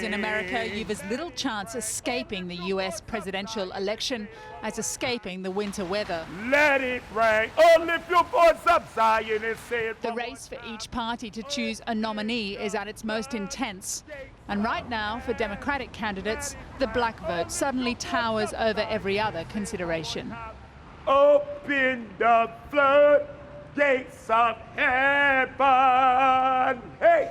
in America, you've as little chance escaping the US presidential election as escaping the winter weather. Let it rain. Oh, lift your voice up, Zion, and say it. The race for each party to choose a nominee is at its most intense. And right now, for Democratic candidates, the black vote suddenly towers over every other consideration. Open the floodgates of heaven. Hey!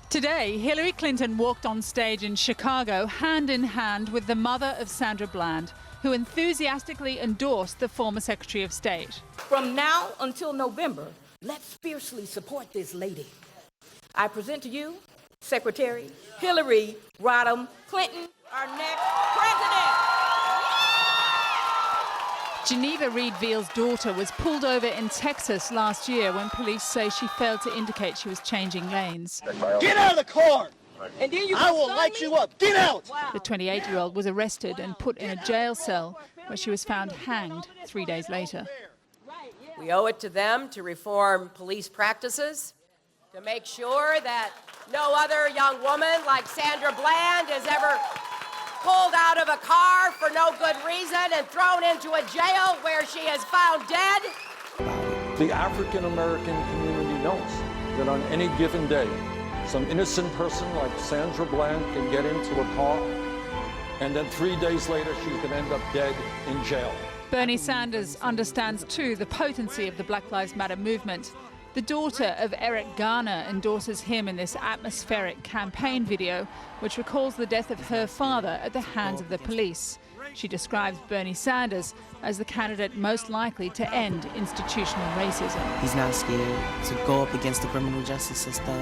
Today, Hillary Clinton walked on stage in Chicago hand in hand with the mother of Sandra Bland, who enthusiastically endorsed the former Secretary of State. From now until November, let's fiercely support this lady. I present to you Secretary Hillary Rodham Clinton, our next president. Geneva Reed-Veal's daughter was pulled over in Texas last year when police say she failed to indicate she was changing lanes. Get out of the car! And then I will light you up. Get out! Wow. The 28-year-old was arrested and put in a jail cell where she was found hanged 3 days later. We owe it to them to reform police practices, to make sure that no other young woman like Sandra Bland is ever pulled out of a car for no good reason and thrown into a jail where she is found dead. The African American community knows that on any given day, some innocent person like Sandra Bland can get into a car, and then 3 days later she's going to end up dead in jail. Bernie Sanders understands too the potency of the Black Lives Matter movement. The daughter of Eric Garner endorses him in this atmospheric campaign video, which recalls the death of her father at the hands of the police. She describes Bernie Sanders as the candidate most likely to end institutional racism. He's not scared to go up against the criminal justice system.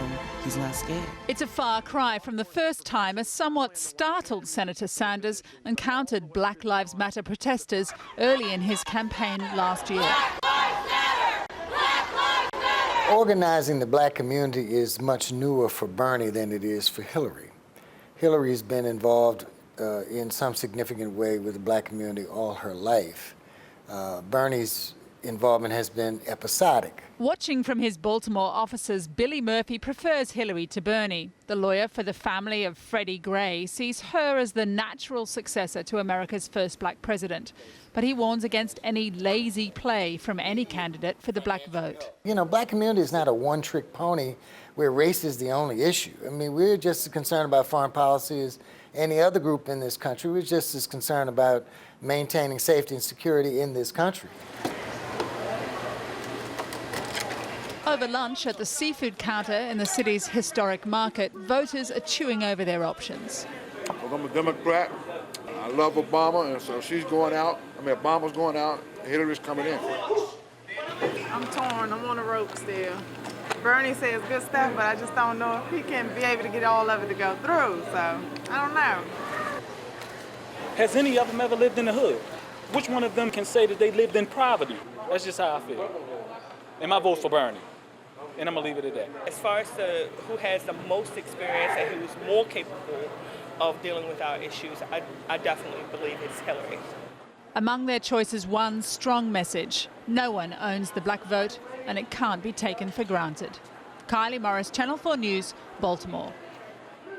He's not scared. It's a far cry from the first time a somewhat startled Senator Sanders encountered Black Lives Matter protesters early in his campaign last year. Organizing the black community is much newer for Bernie than it is for Hillary. Hillary's been involved in some significant way with the black community all her life. Bernie's involvement has been episodic. Watching from his Baltimore offices, Billy Murphy prefers Hillary to Bernie. The lawyer for the family of Freddie Gray sees her as the natural successor to America's first black president. But he warns against any lazy play from any candidate for the black vote. You know, black community is not a one-trick pony where race is the only issue. I mean, we're just as concerned about foreign policy as any other group in this country. We're just as concerned about maintaining safety and security in this country. Over lunch at the seafood counter in the city's historic market, voters are chewing over their options. Well, I'm a Democrat. I love Obama, and so she's going out. I mean, Obama's going out, Hillary's coming in. I'm torn. I'm on the rope still. Bernie says good stuff, but I just don't know if he can be able to get all of it to go through, so I don't know. Has any of them ever lived in the hood? Which one of them can say that they lived in poverty? That's just how I feel. And my vote's for Bernie. And I'm gonna leave it at that. As far as who has the most experience and who's more capable of dealing with our issues, I definitely believe it's Hillary. Among their choices, one strong message: no one owns the black vote and it can't be taken for granted. Kylie Morris, Channel 4 News, Baltimore.